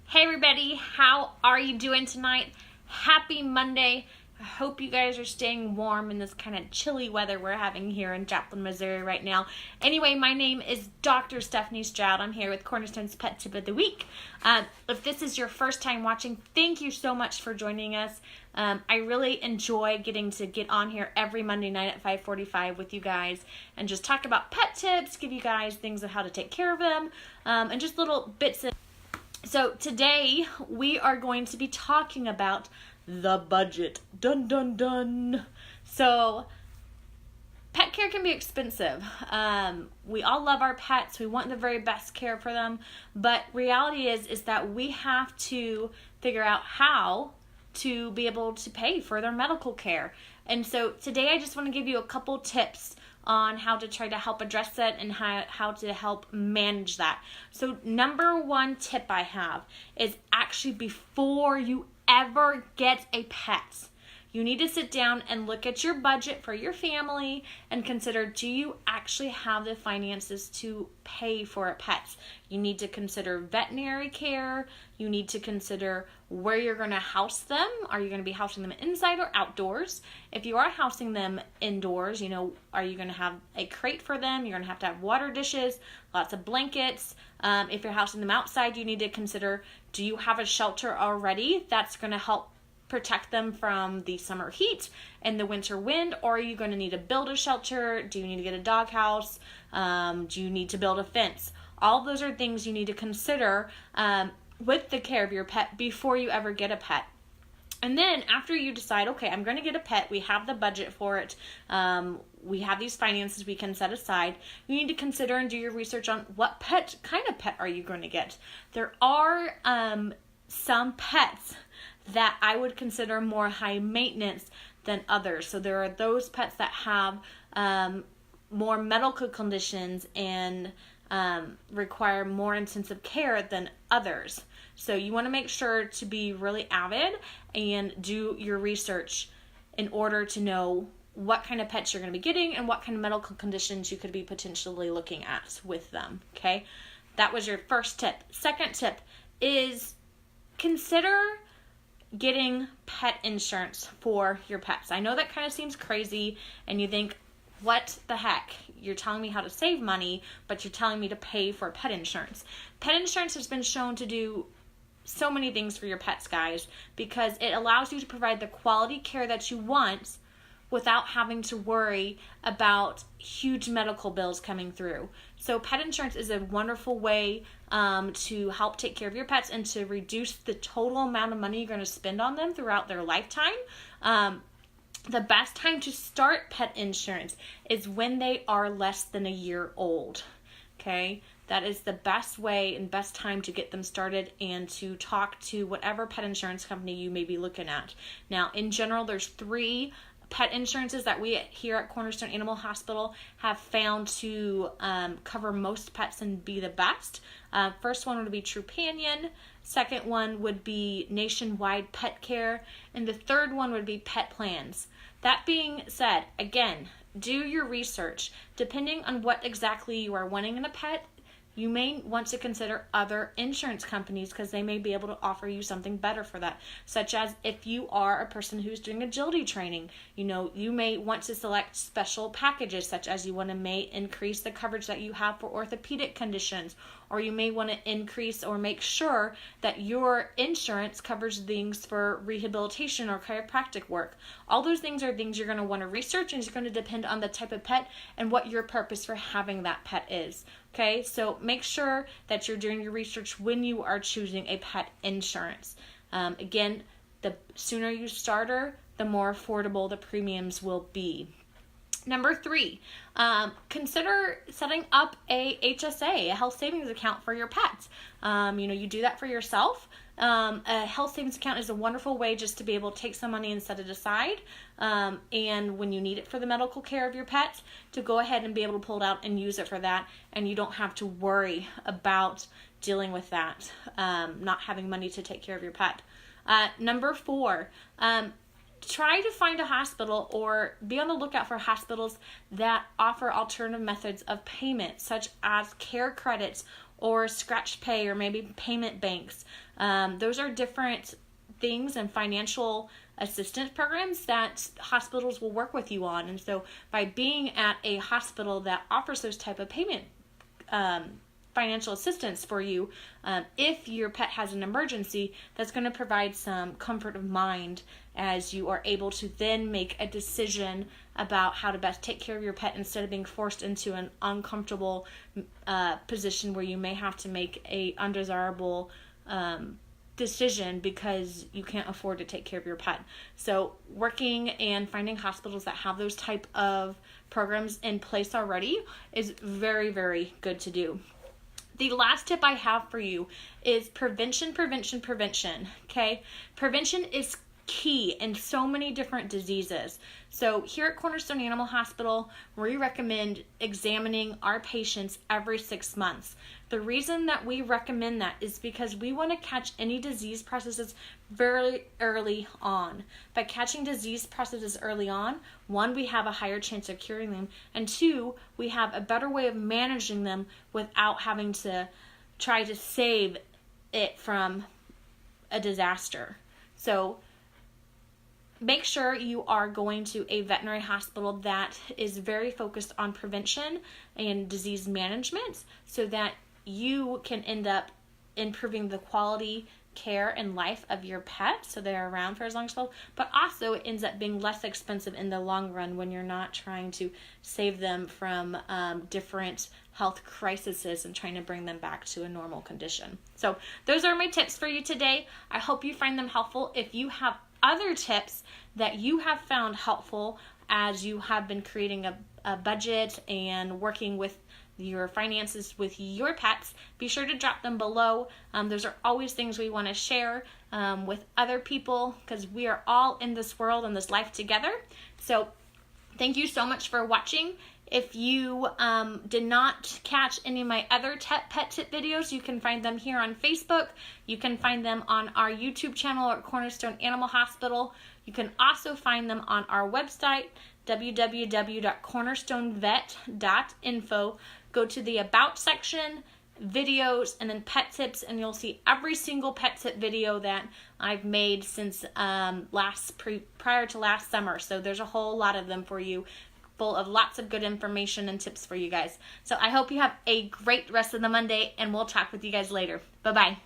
Hey everybody, how are you doing tonight? Happy Monday. I hope you guys are staying warm in this kind of chilly weather we're having here in Joplin, Missouri right now. Anyway, my name is Dr. Stephanie Stroud. I'm here with Cornerstone's Pet Tip of the Week. If this is your first time watching, thank you so much for joining us. I really enjoy getting to get on here every Monday night at 5:45 with you guys and just talk about pet tips, give you guys things of how to take care of them, and just little bits of. So today we are going to be talking about the budget. Dun dun dun. So pet care can be expensive. We all love our pets. We want the very best care for them. But reality is that we have to figure out how to be able to pay for their medical care. And so today I just want to give you a couple tips on how to try to help address that and how to help manage that. So number one tip I have is actually before you ever get a pet, you need to sit down and look at your budget for your family and consider, do you actually have the finances to pay for a pet? You need to consider veterinary care. You need to consider where you're going to house them. Are you going to be housing them inside or outdoors? If you are housing them indoors, are you going to have a crate for them? You're going to have water dishes, lots of blankets. If you're housing them outside, you need to consider, do you have a shelter already that's going to help protect them from the summer heat and the winter wind, or are you going to need to build a shelter? Do you need to get a doghouse? Do you need to build a fence? All those are things you need to consider with the care of your pet before you ever get a pet. And then after you decide, okay, I'm going to get a pet, we have the budget for it, we have these finances we can set aside, you need to consider and do your research on what kind of pet are you going to get. There are some pets that I would consider more high maintenance than others. So there are those pets that have more medical conditions and require more intensive care than others. So you want to make sure to be really avid and do your research in order to know what kind of pets you're going to be getting and what kind of medical conditions you could be potentially looking at with them. Okay, that was your first tip. Second tip is consider getting pet insurance for your pets. I know that kind of seems crazy and you think, what the heck? You're telling me how to save money, but you're telling me to pay for pet insurance. Pet insurance has been shown to do so many things for your pets, guys, because it allows you to provide the quality care that you want without having to worry about huge medical bills coming through. So pet insurance is a wonderful way to help take care of your pets and to reduce the total amount of money you're going to spend on them throughout their lifetime. The best time to start pet insurance is when they are less than a year old. Okay, that is the best way and best time to get them started and to talk to whatever pet insurance company you may be looking at. Now, in general, there's 3 pet insurances that we here at Cornerstone Animal Hospital have found to cover most pets and be the best. First one would be Trupanion. Second one would be Nationwide Pet Care. And the third one would be Pet Plans. That being said, again, do your research. Depending on what exactly you are wanting in a pet, you may want to consider other insurance companies because they may be able to offer you something better for that. Such as if you are a person who's doing agility training, you may want to select special packages, such as you want to may increase the coverage that you have for orthopedic conditions, or you may want to increase or make sure that your insurance covers things for rehabilitation or chiropractic work. All those things are things you're going to want to research, and it's going to depend on the type of pet and what your purpose for having that pet is. Okay, so make sure that you're doing your research when you are choosing a pet insurance. Again, the sooner you start her, the more affordable the premiums will be. Number 3, consider setting up a HSA, a health savings account for your pets. You do that for yourself. A health savings account is a wonderful way just to be able to take some money and set it aside. And when you need it for the medical care of your pets, to go ahead and be able to pull it out and use it for that. And you don't have to worry about dealing with that, not having money to take care of your pet. Number 4, try to find a hospital or be on the lookout for hospitals that offer alternative methods of payment, such as care credits or scratch pay, or maybe payment banks. Those are different things and financial assistance programs that hospitals will work with you on. And so by being at a hospital that offers those type of payment financial assistance for you, if your pet has an emergency, that's going to provide some comfort of mind as you are able to then make a decision about how to best take care of your pet, instead of being forced into an uncomfortable position where you may have to make a undesirable decision because you can't afford to take care of your pet. So working and finding hospitals that have those type of programs in place already is very, very good to do. The last tip I have for you is prevention. Okay? Prevention is key in so many different diseases. So here at Cornerstone Animal Hospital, we recommend examining our patients every 6 months. The reason that we recommend that is because we want to catch any disease processes very early on. By catching disease processes early on, one, we have a higher chance of curing them, and two, we have a better way of managing them without having to try to save it from a disaster. So make sure you are going to a veterinary hospital that is very focused on prevention and disease management, so that you can end up improving the quality care and life of your pet, so they're around for as long as possible, but also it ends up being less expensive in the long run when you're not trying to save them from different health crises and trying to bring them back to a normal condition. So those are my tips for you today. I hope you find them helpful. If you have other tips that you have found helpful as you have been creating a budget and working with your finances with your pets, be sure to drop them below. Those are always things we want to share with other people, because we are all in this world and this life together. So thank you so much for watching. If you did not catch any of my other pet tip videos, you can find them here on Facebook. You can find them on our YouTube channel at Cornerstone Animal Hospital. You can also find them on our website, www.cornerstonevet.info. Go to the About section, videos, and then pet tips, and you'll see every single pet tip video that I've made since prior to last summer. So there's a whole lot of them for you, full of lots of good information and tips for you guys. So I hope you have a great rest of the Monday, and we'll talk with you guys later. Bye-bye.